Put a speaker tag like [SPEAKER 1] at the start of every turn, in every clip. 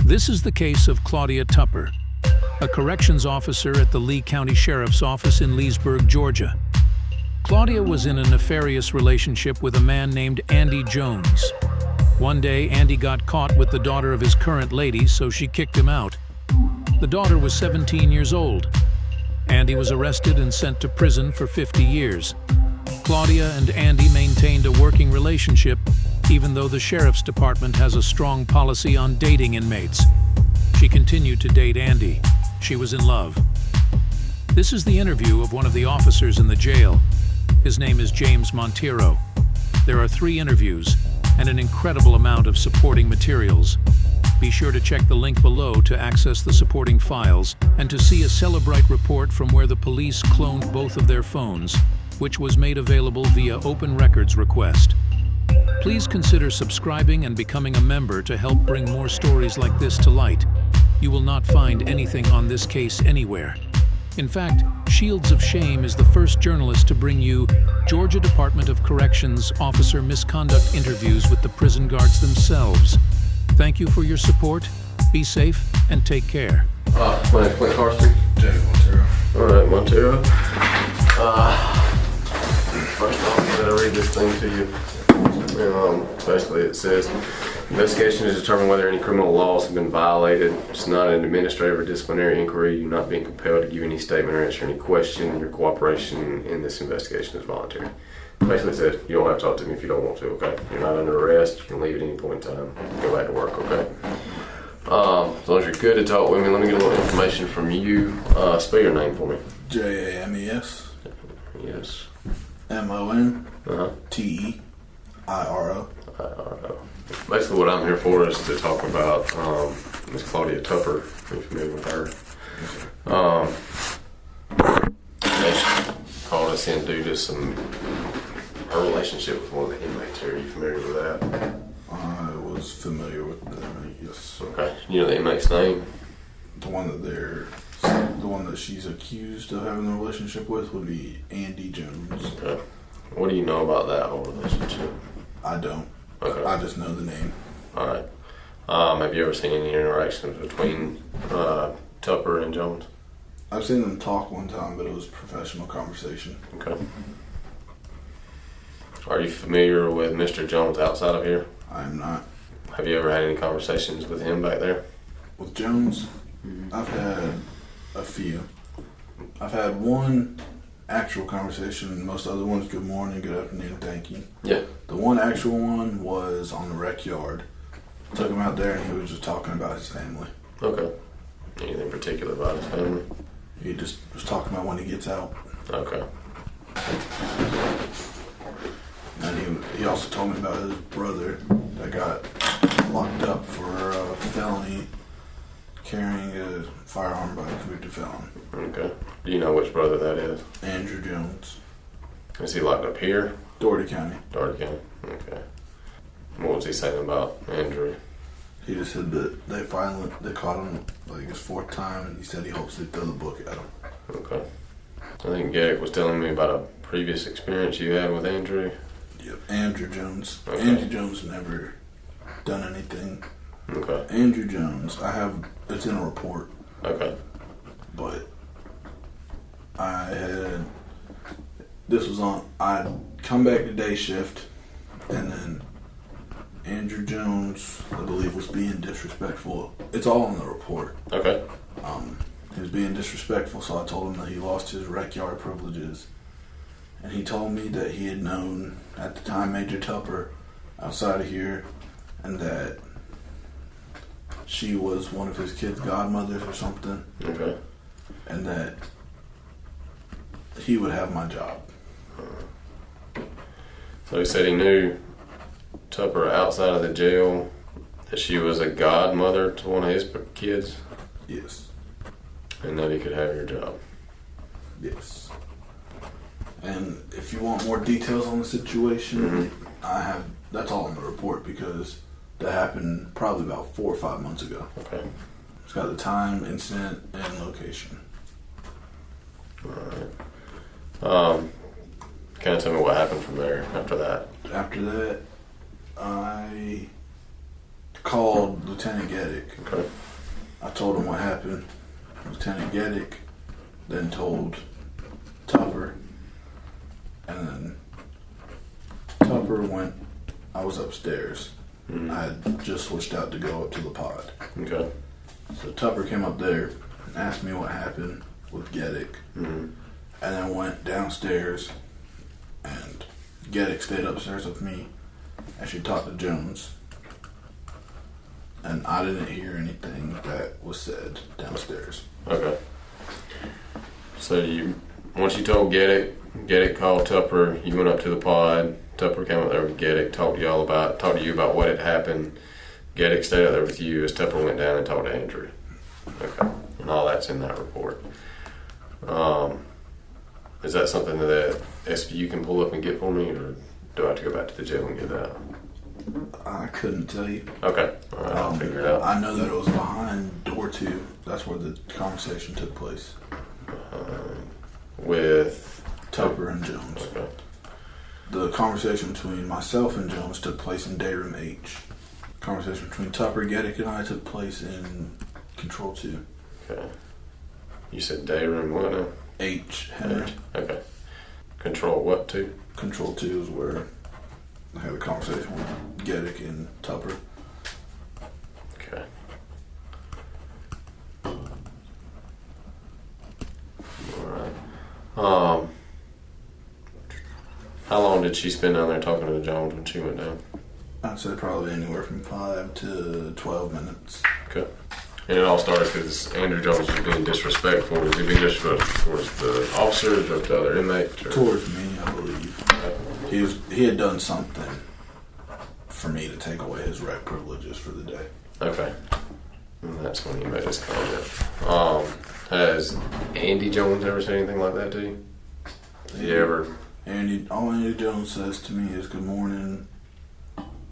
[SPEAKER 1] This is the case of Claudia Tupper, a corrections officer at the Lee County Sheriff's Office in Leesburg, Georgia. Claudia was in a nefarious relationship with a man named Andy Jones. One day, Andy got caught with the daughter of his current lady, so she kicked him out. The daughter was 17 years old. Andy was arrested and sent to prison for 50 years. Claudia and Andy maintained a working relationship, even though the sheriff's department has a strong policy on dating inmates. She continued to date Andy. She was in love. This is the interview of one of the officers in the jail. His name is James Monteiro. There are 3 interviews and an incredible amount of supporting materials. Be sure to check the link below to access the supporting files and to see a Celebrite report from where the police cloned both of their phones, which was made available via Open Records request. Please consider subscribing and becoming a member to help bring more stories like this to light. You will not find anything on this case anywhere. In fact, Shields of Shame is the first journalist to bring you Georgia Department of Corrections officer misconduct interviews with the prison guards themselves. Thank you for your support. Be safe and take care.
[SPEAKER 2] My name's Clint Carson.
[SPEAKER 3] James Montero.
[SPEAKER 2] Alright, Montero. First off, I'm going to read this thing to you. Basically it says, investigation is to determine whether any criminal laws have been violated. It's not an administrative or disciplinary inquiry. You're not being compelled to give any statement or answer any question. Your cooperation in this investigation is voluntary. Basically it says, you don't have to talk to me if you don't want to, okay? You're not under arrest. You can leave at any point in time. Go back to work, okay? As long as you're good to talk with me, let me get a little information from you. Spell your name for me.
[SPEAKER 3] James.
[SPEAKER 2] Yes.
[SPEAKER 3] Montero.
[SPEAKER 2] Basically what I'm here for is to talk about Miss Claudia Tupper. Are you familiar with her? They called us in due to her relationship with one of the inmates here. Are you familiar with that?
[SPEAKER 3] I was familiar with the inmate, yes.
[SPEAKER 2] Okay. You know the inmate's name?
[SPEAKER 3] The one that she's accused of having a relationship with would be Andy Jones.
[SPEAKER 2] Okay. What do you know about that whole relationship?
[SPEAKER 3] I don't.
[SPEAKER 2] Okay.
[SPEAKER 3] I just know the name.
[SPEAKER 2] Alright. Have you ever seen any interactions between Tupper and Jones?
[SPEAKER 3] I've seen them talk one time, but it was professional conversation.
[SPEAKER 2] Okay. Are you familiar with Mr. Jones outside of here?
[SPEAKER 3] I am not.
[SPEAKER 2] Have you ever had any conversations with him back there?
[SPEAKER 3] With Jones, I've had a few. I've had one actual conversation. Most other ones, good morning, good afternoon, thank you.
[SPEAKER 2] Yeah.
[SPEAKER 3] The one actual one was on the rec yard. Took him out there and he was just talking about his family.
[SPEAKER 2] Okay. Anything particular about his family?
[SPEAKER 3] He just was talking about when he gets out.
[SPEAKER 2] Okay.
[SPEAKER 3] And he also told me about his brother that got locked up for a felony carrying a firearm by a convicted felon.
[SPEAKER 2] Okay. Do you know which brother that is?
[SPEAKER 3] Andrew Jones.
[SPEAKER 2] Is he locked up here?
[SPEAKER 3] Doherty County.
[SPEAKER 2] Doherty County. Okay. What was he saying about Andrew?
[SPEAKER 3] He just said that they caught him like his 4th time, and he said he hopes they throw the book at him.
[SPEAKER 2] Okay. I think Garrick was telling me about a previous experience you had with Andrew.
[SPEAKER 3] Yep, Andrew Jones.
[SPEAKER 2] Okay.
[SPEAKER 3] Andrew Jones never done anything.
[SPEAKER 2] Okay.
[SPEAKER 3] Andrew Jones, it's in a report.
[SPEAKER 2] Okay.
[SPEAKER 3] But I'd come back to day shift, and then Andrew Jones, I believe, was being disrespectful. It's all in the report.
[SPEAKER 2] Okay.
[SPEAKER 3] He was being disrespectful, so I told him that he lost his rec yard privileges. And he told me that he had known, at the time, Major Tupper outside of here, and that she was one of his kids' godmothers or something.
[SPEAKER 2] Okay.
[SPEAKER 3] And that he would have my job.
[SPEAKER 2] So he said he knew Tupper outside of the jail, that she was a godmother to one of his kids?
[SPEAKER 3] Yes.
[SPEAKER 2] And that he could have your job?
[SPEAKER 3] Yes. And if you want more details on the situation, that's all in the report because that happened probably about 4 or 5 months ago.
[SPEAKER 2] Okay.
[SPEAKER 3] It's got the time, incident, and location.
[SPEAKER 2] Alright. Kind of tell me what happened from there after that.
[SPEAKER 3] After that, I called Lieutenant Geddick.
[SPEAKER 2] Okay.
[SPEAKER 3] I told him what happened. Lieutenant Geddick then told Tupper, and then Tupper went. I was upstairs. I had just switched out to go up to the pod.
[SPEAKER 2] Okay.
[SPEAKER 3] So Tupper came up there and asked me what happened with Geddick, and then went downstairs, and Geddick stayed upstairs with me, and she talked to Jones. And I didn't hear anything that was said downstairs.
[SPEAKER 2] Okay. So once you told Geddick called Tupper, you went up to the pod. Tupper came up there with Geddick, talked to you about what had happened. Geddick stayed up there with you as Tupper went down and talked to Andrew. Okay. And all that's in that report. Is that something that SVU can pull up and get for me, or do I have to go back to the jail and get that?
[SPEAKER 3] I couldn't tell you.
[SPEAKER 2] Okay. All right, I'll figure it out.
[SPEAKER 3] I know that it was behind door 2. That's where the conversation took place.
[SPEAKER 2] With
[SPEAKER 3] Tupper and Jones.
[SPEAKER 2] Okay.
[SPEAKER 3] The conversation between myself and Jones took place in day room H. The conversation between Tupper, Geddick, and I took place in control 2.
[SPEAKER 2] Okay. You said day room what now?
[SPEAKER 3] H, Henry.
[SPEAKER 2] H. Okay. Control what 2?
[SPEAKER 3] Control 2 is where I had a conversation with Geddick and Tupper.
[SPEAKER 2] Okay. Alright. How long did she spend down there talking to Jones when she went down?
[SPEAKER 3] I'd say probably anywhere from 5 to 12 minutes.
[SPEAKER 2] Okay. And it all started because Andrew Jones was being disrespectful. Was he being disrespectful towards the officers or to other inmates? Or?
[SPEAKER 3] Towards me, I believe. He had done something for me to take away his rec privileges for the day.
[SPEAKER 2] Okay. And that's when he made his comment. Has Andy Jones ever said anything like that to you? Has he ever?
[SPEAKER 3] All Andy Jones says to me is good morning,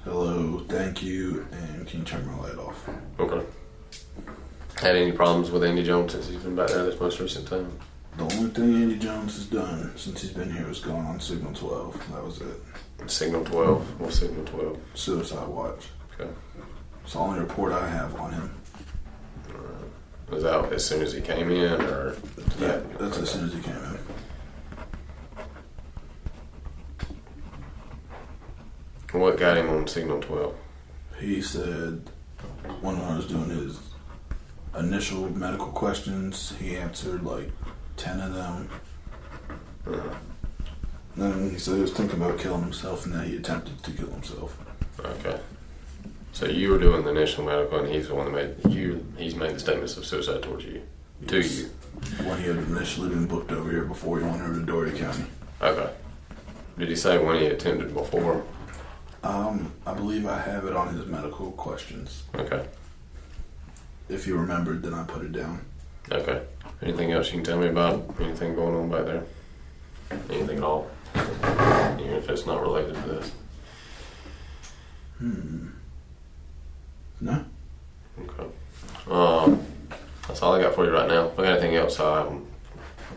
[SPEAKER 3] hello, thank you, and can you turn my light off?
[SPEAKER 2] Okay. Had any problems with Andy Jones since he's been back there this most recent time?
[SPEAKER 3] The only thing Andy Jones has done since he's been here is gone on Signal 12. That was it.
[SPEAKER 2] Signal 12? What's Signal 12?
[SPEAKER 3] Suicide watch.
[SPEAKER 2] Okay.
[SPEAKER 3] It's the only report I have on him.
[SPEAKER 2] Alright. Was that as soon as he came in, or?
[SPEAKER 3] Yeah, that's as soon as he came in.
[SPEAKER 2] What got him on Signal 12?
[SPEAKER 3] He said when I was doing his initial medical questions, he answered like 10 of them. Then he said he was thinking about killing himself and that he attempted to kill himself.
[SPEAKER 2] Okay. So you were doing the initial medical, and he's the one that he's made the statements of suicide towards you.
[SPEAKER 3] Yes.
[SPEAKER 2] To you.
[SPEAKER 3] When he had initially been booked over here before he went over to Doherty County.
[SPEAKER 2] Okay. Did he say when he attempted before?
[SPEAKER 3] I believe I have it on his medical questions.
[SPEAKER 2] Okay.
[SPEAKER 3] If you remembered, then I put it down.
[SPEAKER 2] Okay. Anything else you can tell me about? Anything going on back there? Anything at all? Even if it's not related to this?
[SPEAKER 3] No.
[SPEAKER 2] Okay. That's all I got for you right now. If I got anything else, I'll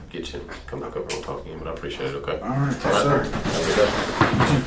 [SPEAKER 2] get you. Come back over and we'll talk again, but I appreciate it, okay?
[SPEAKER 3] All right, yes, sir.
[SPEAKER 2] Have a good day.
[SPEAKER 3] You too.